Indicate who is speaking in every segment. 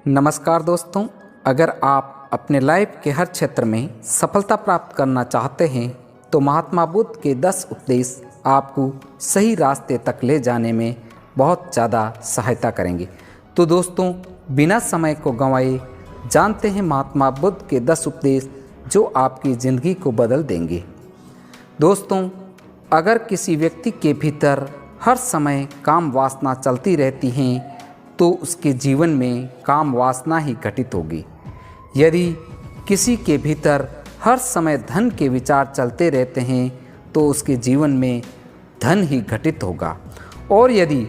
Speaker 1: नमस्कार दोस्तों, अगर आप अपने लाइफ के हर क्षेत्र में सफलता प्राप्त करना चाहते हैं तो महात्मा बुद्ध के 10 उपदेश आपको सही रास्ते तक ले जाने में बहुत ज़्यादा सहायता करेंगे। तो दोस्तों, बिना समय को गंवाए जानते हैं महात्मा बुद्ध के 10 उपदेश जो आपकी ज़िंदगी को बदल देंगे। दोस्तों, अगर किसी व्यक्ति के भीतर हर समय काम वासना चलती रहती हैं तो उसके जीवन में काम वासना ही घटित होगी। यदि किसी के भीतर हर समय धन के विचार चलते रहते हैं तो उसके जीवन में धन ही घटित होगा। और यदि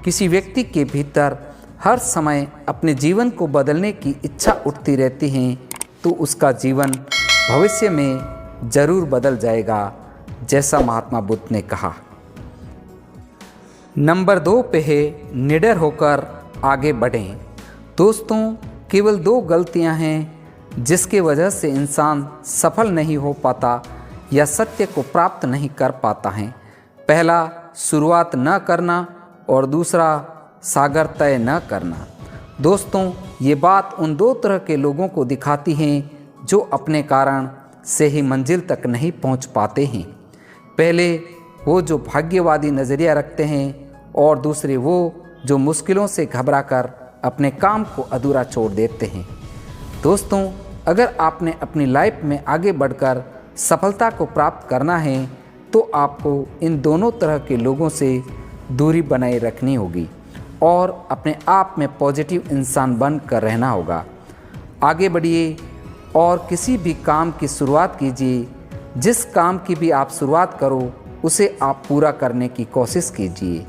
Speaker 1: किसी व्यक्ति के भीतर हर समय अपने जीवन को बदलने की इच्छा उठती रहती है तो उसका जीवन भविष्य में ज़रूर बदल जाएगा, जैसा महात्मा बुद्ध ने कहा। नंबर 2 पे है निडर होकर आगे बढ़ें। दोस्तों, केवल 2 गलतियां हैं जिसके वजह से इंसान सफल नहीं हो पाता या सत्य को प्राप्त नहीं कर पाता है। पहला, शुरुआत न करना और दूसरा, सागर तय न करना। दोस्तों, ये बात उन 2 तरह के लोगों को दिखाती है जो अपने कारण से ही मंजिल तक नहीं पहुंच पाते हैं। पहले वो जो भाग्यवादी नज़रिया रखते हैं और दूसरे वो जो मुश्किलों से घबराकर अपने काम को अधूरा छोड़ देते हैं। दोस्तों, अगर आपने अपनी लाइफ में आगे बढ़कर सफलता को प्राप्त करना है तो आपको इन दोनों तरह के लोगों से दूरी बनाए रखनी होगी और अपने आप में पॉजिटिव इंसान बनकर रहना होगा। आगे बढ़िए और किसी भी काम की शुरुआत कीजिए। जिस काम की भी आप शुरुआत करो उसे आप पूरा करने की कोशिश कीजिए,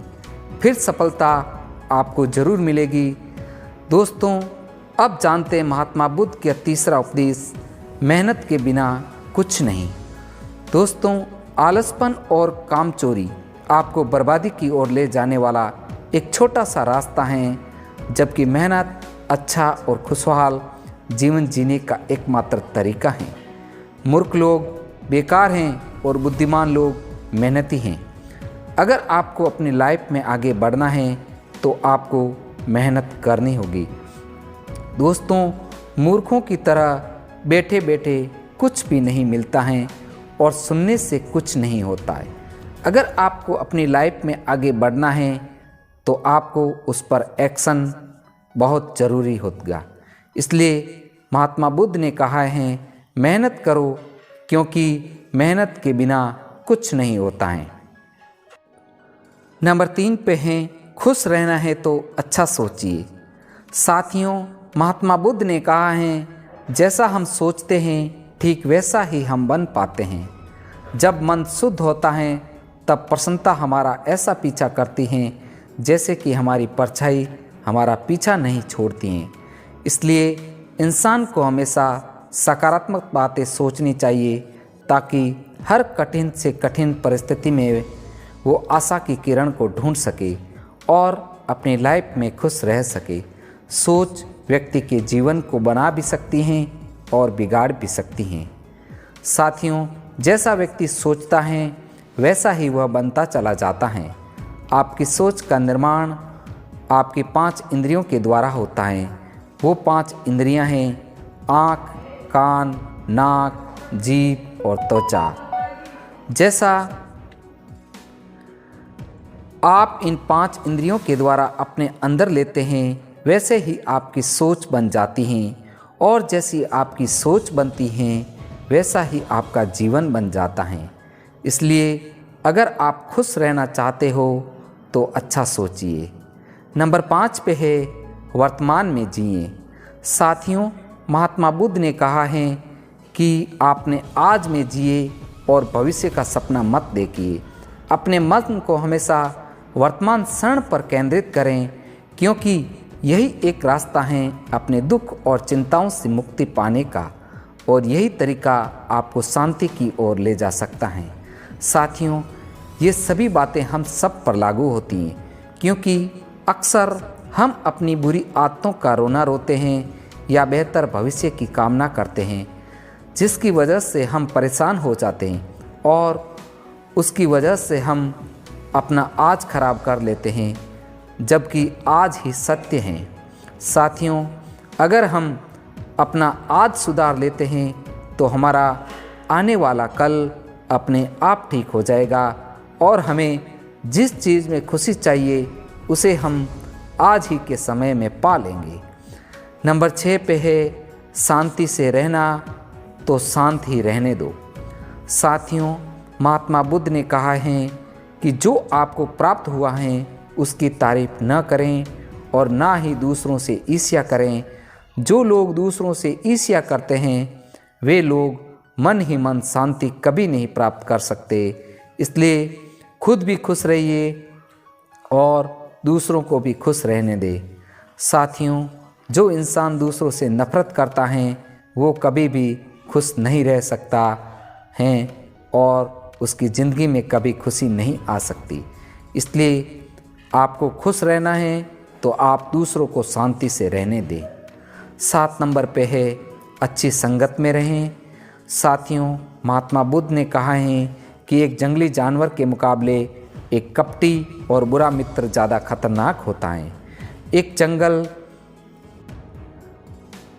Speaker 1: फिर सफलता आपको ज़रूर मिलेगी। दोस्तों, अब जानते हैं महात्मा बुद्ध का तीसरा उपदेश, मेहनत के बिना कुछ नहीं। दोस्तों, आलसपन और कामचोरी आपको बर्बादी की ओर ले जाने वाला एक छोटा सा रास्ता है, जबकि मेहनत अच्छा और खुशहाल जीवन जीने का एकमात्र तरीका है। मूर्ख लोग बेकार हैं और बुद्धिमान लोग मेहनती हैं। अगर आपको अपनी लाइफ में आगे बढ़ना है तो आपको मेहनत करनी होगी। दोस्तों, मूर्खों की तरह बैठे बैठे कुछ भी नहीं मिलता है और सुनने से कुछ नहीं होता है। अगर आपको अपनी लाइफ में आगे बढ़ना है तो आपको उस पर एक्शन बहुत ज़रूरी होगा। इसलिए महात्मा बुद्ध ने कहा है, मेहनत करो क्योंकि मेहनत के बिना कुछ नहीं होता है। नंबर 3 पे हैं, खुश रहना है तो अच्छा सोचिए। साथियों, महात्मा बुद्ध ने कहा है, जैसा हम सोचते हैं ठीक वैसा ही हम बन पाते हैं। जब मन शुद्ध होता है तब प्रसन्नता हमारा ऐसा पीछा करती है जैसे कि हमारी परछाई हमारा पीछा नहीं छोड़ती हैं। इसलिए इंसान को हमेशा सकारात्मक बातें सोचनी चाहिए ताकि हर कठिन से कठिन परिस्थिति में वो आशा की किरण को ढूंढ सके और अपनी लाइफ में खुश रह सके। सोच व्यक्ति के जीवन को बना भी सकती हैं और बिगाड़ भी सकती हैं। साथियों, जैसा व्यक्ति सोचता है वैसा ही वह बनता चला जाता है। आपकी सोच का निर्माण आपकी 5 इंद्रियों के द्वारा होता है। वो 5 इंद्रियां हैं आँख, कान, नाक, जीभ और त्वचा। जैसा आप इन 5 इंद्रियों के द्वारा अपने अंदर लेते हैं वैसे ही आपकी सोच बन जाती हैं और जैसी आपकी सोच बनती है वैसा ही आपका जीवन बन जाता है। इसलिए अगर आप खुश रहना चाहते हो तो अच्छा सोचिए। नंबर 5 पे है, वर्तमान में जिए। साथियों, महात्मा बुद्ध ने कहा है कि आपने आज में जिए और भविष्य का सपना मत देखिए। अपने मन को हमेशा वर्तमान क्षण पर केंद्रित करें क्योंकि यही एक रास्ता है अपने दुख और चिंताओं से मुक्ति पाने का और यही तरीका आपको शांति की ओर ले जा सकता है। साथियों, ये सभी बातें हम सब पर लागू होती हैं क्योंकि अक्सर हम अपनी बुरी आदतों का रोना रोते हैं या बेहतर भविष्य की कामना करते हैं जिसकी वजह से हम परेशान हो जाते हैं और उसकी वजह से हम अपना आज खराब कर लेते हैं, जबकि आज ही सत्य है। साथियों, अगर हम अपना आज सुधार लेते हैं तो हमारा आने वाला कल अपने आप ठीक हो जाएगा और हमें जिस चीज़ में खुशी चाहिए उसे हम आज ही के समय में पा लेंगे। नंबर 6 पे है शांति से रहना तो शांत ही रहने दो। साथियों, महात्मा बुद्ध ने कहा है कि जो आपको प्राप्त हुआ है उसकी तारीफ न करें और ना ही दूसरों से ईर्ष्या करें। जो लोग दूसरों से ईर्ष्या करते हैं वे लोग मन ही मन शांति कभी नहीं प्राप्त कर सकते। इसलिए खुद भी खुश रहिए और दूसरों को भी खुश रहने दें। साथियों, जो इंसान दूसरों से नफरत करता है वो कभी भी खुश नहीं रह सकता है और उसकी ज़िंदगी में कभी खुशी नहीं आ सकती। इसलिए आपको खुश रहना है तो आप दूसरों को शांति से रहने दें। 7 नंबर पे है अच्छी संगत में रहें। साथियों, महात्मा बुद्ध ने कहा है कि एक जंगली जानवर के मुकाबले एक कपटी और बुरा मित्र ज़्यादा खतरनाक होता है। एक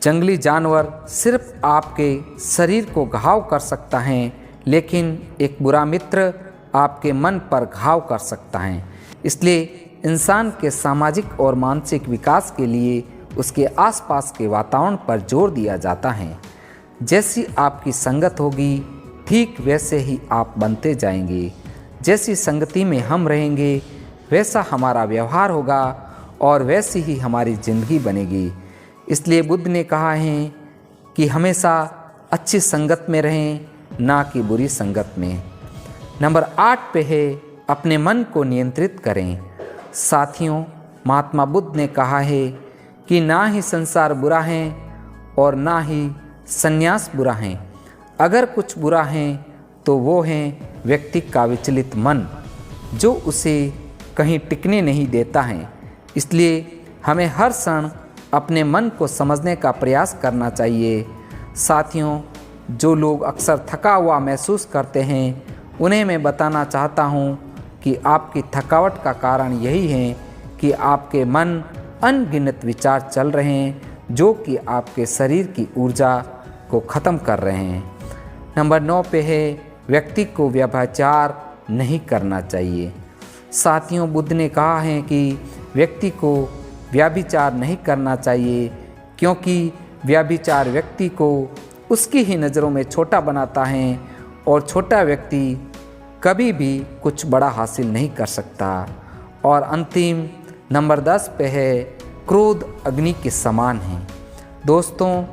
Speaker 1: जंगली जानवर सिर्फ आपके शरीर को घाव कर सकता है, लेकिन एक बुरा मित्र आपके मन पर घाव कर सकता है। इसलिए इंसान के सामाजिक और मानसिक विकास के लिए उसके आसपास के वातावरण पर जोर दिया जाता है। जैसी आपकी संगत होगी ठीक वैसे ही आप बनते जाएंगे। जैसी संगति में हम रहेंगे वैसा हमारा व्यवहार होगा और वैसी ही हमारी ज़िंदगी बनेगी। इसलिए बुद्ध ने कहा है कि हमेशा अच्छी संगत में रहें, ना कि बुरी संगत में। नंबर 8 पे है अपने मन को नियंत्रित करें। साथियों, महात्मा बुद्ध ने कहा है कि ना ही संसार बुरा है और ना ही संन्यास बुरा है। अगर कुछ बुरा है तो वो है व्यक्ति का विचलित मन, जो उसे कहीं टिकने नहीं देता है। इसलिए हमें हर क्षण अपने मन को समझने का प्रयास करना चाहिए। साथियों, जो लोग अक्सर थका हुआ महसूस करते हैं उन्हें मैं बताना चाहता हूँ कि आपकी थकावट का कारण यही है कि आपके मन अनगिनत विचार चल रहे हैं जो कि आपके शरीर की ऊर्जा को ख़त्म कर रहे हैं। नंबर 9 पे है व्यक्ति को व्यभिचार नहीं करना चाहिए। साथियों, बुद्ध ने कहा है कि व्यक्ति को व्यभिचार नहीं करना चाहिए, क्योंकि व्यभिचार व्यक्ति को उसकी ही नज़रों में छोटा बनाता है और छोटा व्यक्ति कभी भी कुछ बड़ा हासिल नहीं कर सकता। और अंतिम नंबर 10 पे है क्रोध अग्नि के समान है। दोस्तों,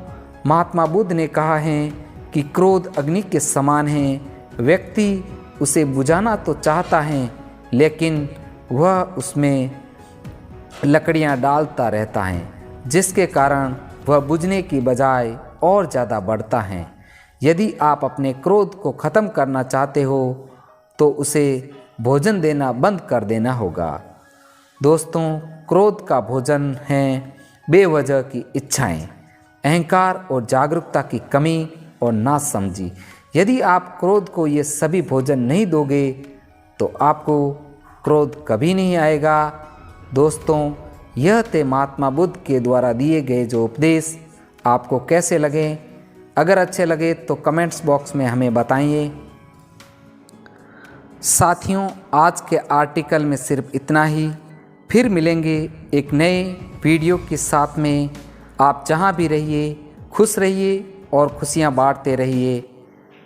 Speaker 1: महात्मा बुद्ध ने कहा है कि क्रोध अग्नि के समान है। व्यक्ति उसे बुझाना तो चाहता है लेकिन वह उसमें लकड़ियां डालता रहता है, जिसके कारण वह बुझने की बजाय और ज़्यादा बढ़ता है। यदि आप अपने क्रोध को ख़त्म करना चाहते हो तो उसे भोजन देना बंद कर देना होगा। दोस्तों, क्रोध का भोजन है बेवजह की इच्छाएं, अहंकार और जागरूकता की कमी और नासमझी। यदि आप क्रोध को ये सभी भोजन नहीं दोगे तो आपको क्रोध कभी नहीं आएगा। दोस्तों, यह थे महात्मा बुद्ध के द्वारा दिए गए जो उपदेश। आपको कैसे लगे? अगर अच्छे लगे तो कमेंट्स बॉक्स में हमें बताइए। साथियों, आज के आर्टिकल में सिर्फ इतना ही। फिर मिलेंगे एक नए वीडियो के साथ में। आप जहां भी रहिए खुश रहिए और खुशियां बांटते रहिए।